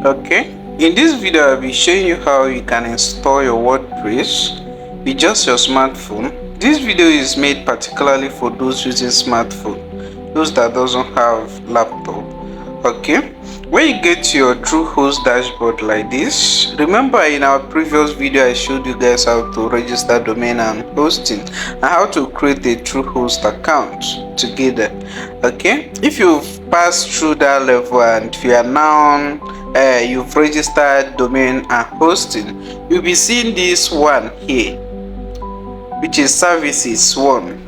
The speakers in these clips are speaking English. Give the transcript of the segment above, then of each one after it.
Okay, in this video I'll be showing you how you can install your WordPress with just your smartphone. This video is made particularly for those using smartphone, those that doesn't have laptop. Okay, when you get to your Truehost dashboard like this, remember in our previous video I showed you guys how to register domain and hosting and how to create a Truehost account together. Okay, if you've passed through that level and you are now you've registered domain and hosting, you'll be seeing this one here, which is services one.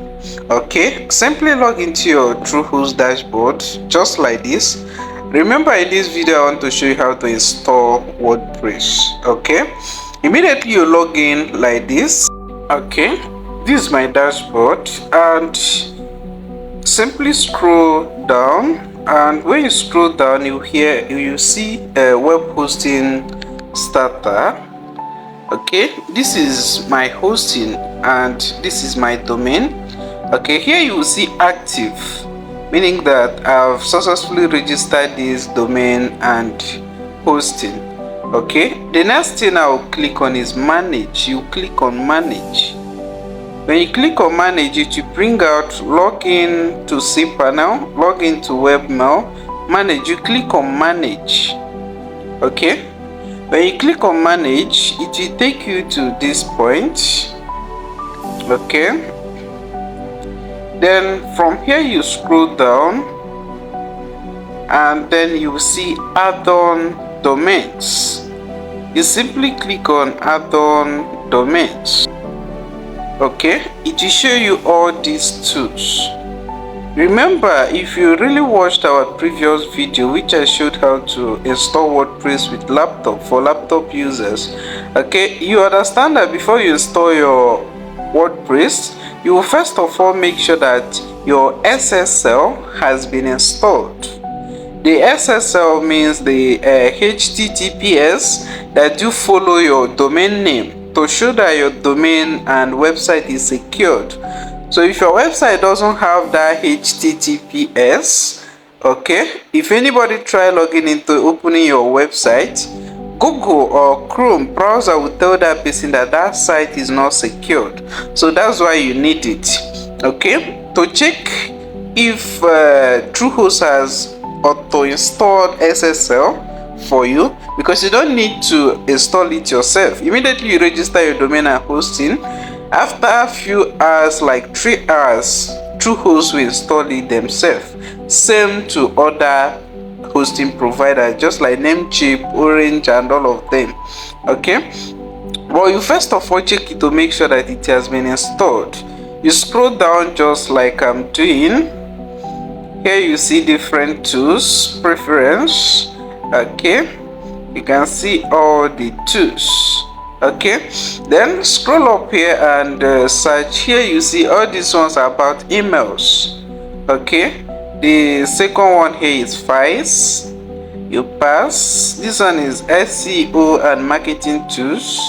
Okay, simply log into your Truehost dashboard just like this. Remember, in this video I want to show you how to install WordPress. Okay, immediately you log in like this. Okay, this is my dashboard, and simply scroll down, and when you scroll down you see web hosting starter. Okay, this is my hosting and this is my domain. Okay, here you will see active, meaning that I've successfully registered this domain and hosting. Okay, the next thing I'll click on is manage. You click on manage. When you click on manage, it will bring out login to Cpanel, login to webmail, manage. You click on manage. Okay, when you click on manage, it will take you to this point. Okay, then from here you scroll down and then you will see add-on domains. You simply click on add-on domains. Okay, it will show you all these tools. Remember, if you really watched our previous video which I showed how to install WordPress with laptop for laptop users, okay, you understand that before you install your WordPress, you will first of all make sure that your SSL has been installed. The SSL means the HTTPS that do follow your domain name to show that your domain and website is secured. So if your website doesn't have that HTTPS, okay, if anybody try logging into opening your website, Google or Chrome browser will tell that person that that site is not secured. So that's why you need it. Okay, to check if Truehost has auto-installed SSL for you, because you don't need to install it yourself. Immediately you register your domain and hosting. After a few hours, like 3 hours, Truehost will install it themselves. Same to other hosting providers, just like Namecheap, Orange, and all of them. Okay, well, you first of all check it to make sure that it has been installed. You scroll down just like I'm doing. Here you see different tools, preference. Okay, you can see all the tools. Okay, then scroll up here and search. Here you see all these ones are about emails. Okay, the second one here is files. You pass. This one is SEO and marketing tools.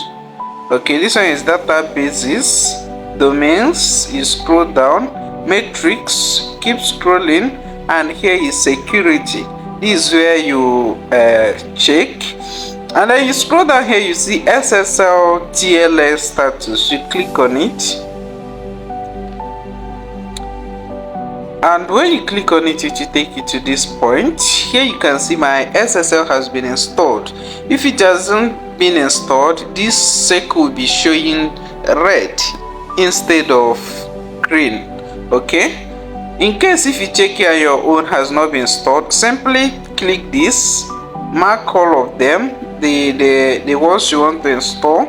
Okay, this one is databases, domains. You scroll down, metrics, keep scrolling, and here is security. This is where you check, and then you scroll down. Here you see SSL TLS status. You click on it, and when you click on it, it will take you to this point. Here you can see my SSL has been installed. If it hasn't been installed, this circle will be showing red instead of green. Okay, in case if you check here your own has not been installed, simply click this, mark all of them, the ones you want to install.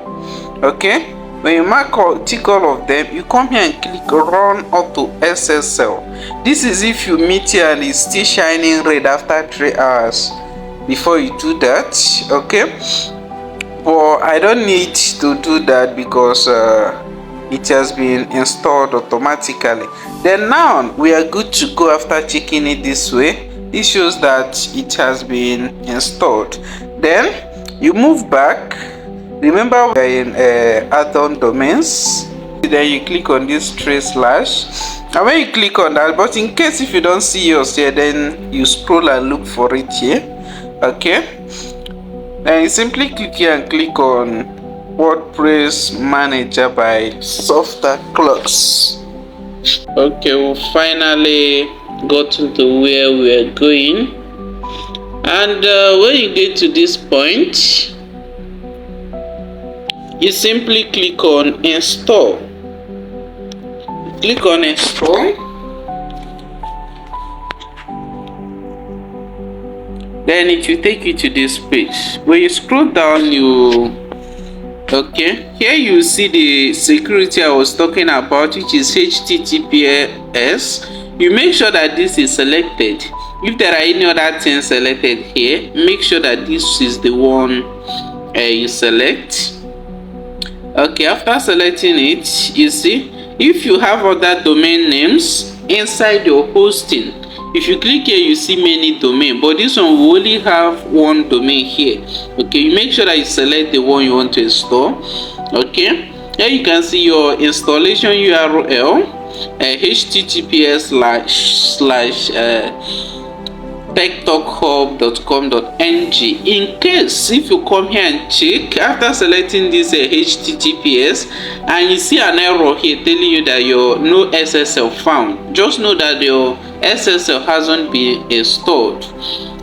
Okay, when you tick all of them, you come here and click run auto SSL. This is if you meet here and it's still shining red after 3 hours before you do that. Okay, but I don't need to do that because it has been installed automatically. Then now we are good to go. After checking it this way, this shows that it has been installed. Then you move back. Remember we are in add-on domains. Then you click on this / and when you click on that, but in case if you don't see yours here, then you scroll and look for it here. Okay, Then you simply click here and click on WordPress Manager by Softer Clocks. Okay, we finally got to where we are going, and when you get to this point, you simply click on install. Click on install. Then it will take you to this page. When you scroll down, here you see the security I was talking about, which is HTTPS. You make sure that this is selected. If there are any other things selected here, make sure that this is the one you select. Okay, after selecting it, you see if you have other domain names inside your hosting, if you click here, you see many domain, but this one will only have one domain here. Okay, you make sure that you select the one you want to install. Okay, here you can see your installation URL, https://techtalkhub.com.ng. in case if you come here and check after selecting this HTTPS and you see an error here telling you that your no SSL found, just know that your SSL hasn't been installed.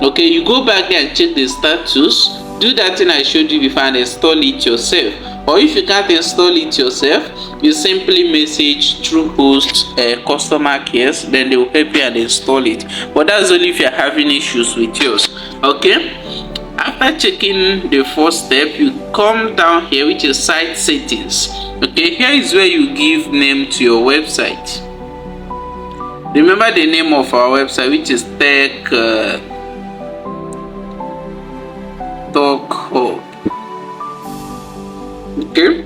Okay, you go back there and check the status. Do that thing I showed you before and install it yourself. Or if you can't install it yourself, you simply message through host customer cares, then they will help you and install it. But that's only if you're having issues with yours. Okay, after checking the first step, you come down here, which is site settings. Okay, here is where you give name to your website. Remember the name of our website, which is Talk Hub. Okay,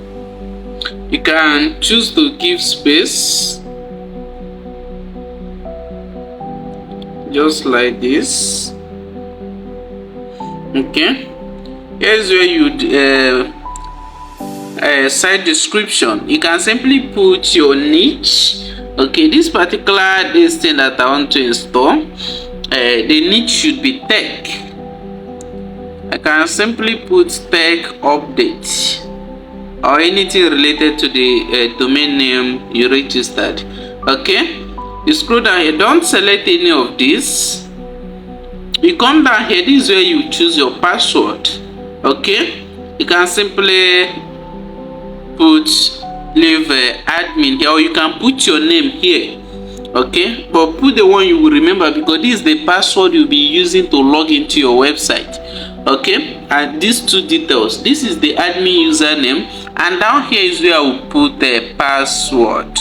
you can choose to give space just like this. Okay, here's where you site description. You can simply put your niche. Okay, this particular thing that I want to install, the niche should be tech. I can simply put tech update or anything related to the domain name you registered. Okay, you scroll down here, don't select any of this. You come down here, this is where you choose your password. Okay, you can simply leave admin here, or you can put your name here. Okay, but put the one you will remember, because this is the password you'll be using to log into your website. Okay, and these two details, this is the admin username, and down here is where I will put the password.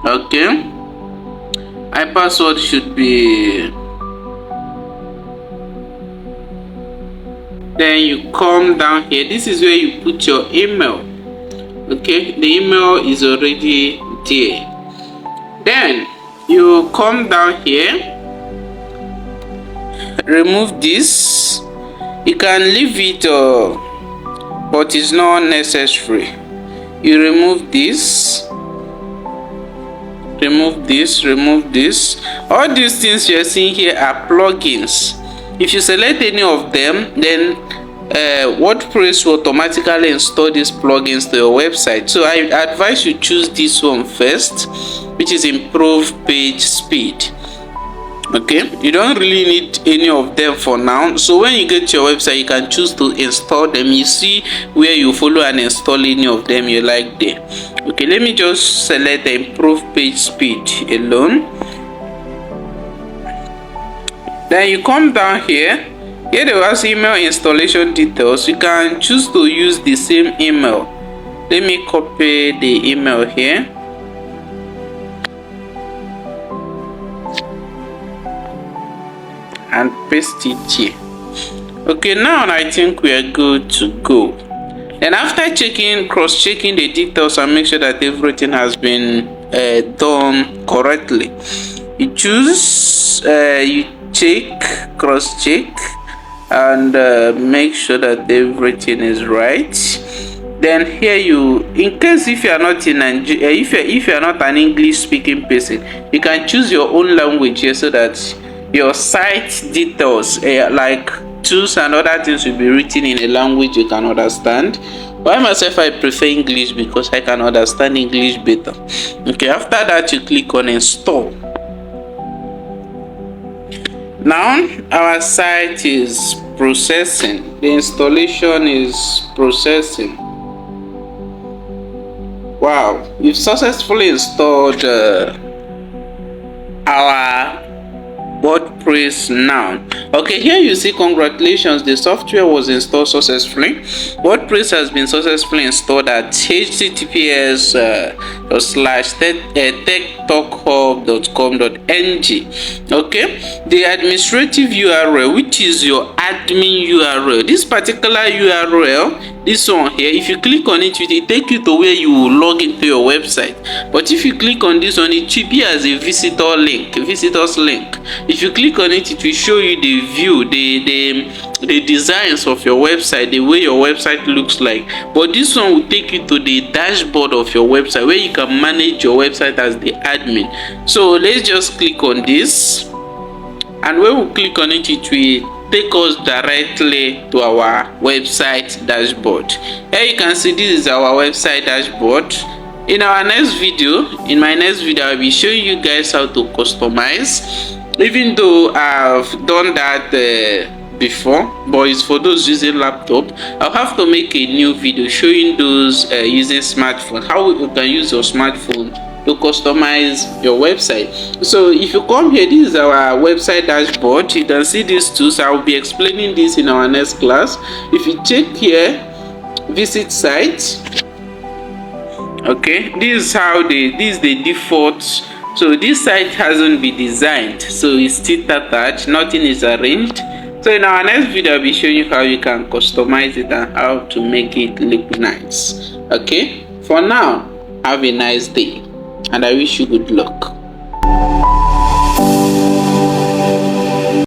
Okay, my password should be, then you come down here, this is where you put your email. Okay, the email is already there. Then you come down here, remove this. You can leave it, but it's not necessary. You remove this, remove this, remove this. All these things you're seeing here are plugins. If you select any of them, then WordPress will automatically install these plugins to your website. So I advise you choose this one first, which is improve page speed. Okay, you don't really need any of them for now. So when you get to your website, you can choose to install them. You see where you follow and install any of them you like there. Okay, let me just select the improve page speed alone. Then you come down here. Here there was email installation details. You can choose to use the same email. Let me copy the email here. And paste it here. Okay, now I think we are good to go. And after cross-checking the details and make sure that everything has been done correctly, you choose, you check, cross-check, and make sure that everything is right. Then here you, in case if you are not in Nigeria, if you are not an English-speaking person, you can choose your own language here so that your site details, like tools and other things will be written in a language you can understand. But I myself, I prefer English because I can understand English better. Okay, after that you click on install. Now our site is processing. The installation is processing. Wow, we've successfully installed our WordPress now. Okay, here you see, congratulations, the software was installed successfully. WordPress has been successfully installed at https://techtalkhub.com.ng. okay, the administrative URL, which is your admin URL, this particular URL, this one here, if you click on it, it will take you to where you will log into your website. But if you click on this one, it should be as a visitor's link. If you click on it, it will show you the view, the designs of your website, the way your website looks like. But this one will take you to the dashboard of your website, where you can manage your website as the admin. So let's just click on this, and when we click on it, it will take us directly to our website dashboard. Here you can see this is our website dashboard. In my next video, I'll be showing you guys how to customize. Even though I've done that before, but it's for those using laptop. I'll have to make a new video showing those using smartphone, how you can use your smartphone to customize your website. So if you come here, this is our website dashboard. You can see these tools. I will be explaining this in our next class. If you check here, visit site. Okay, this is the default. So this site hasn't been designed, so it's still attached, nothing is arranged. So in our next video, I'll be showing you how you can customize it and how to make it look nice. Okay, for now, have a nice day and I wish you good luck.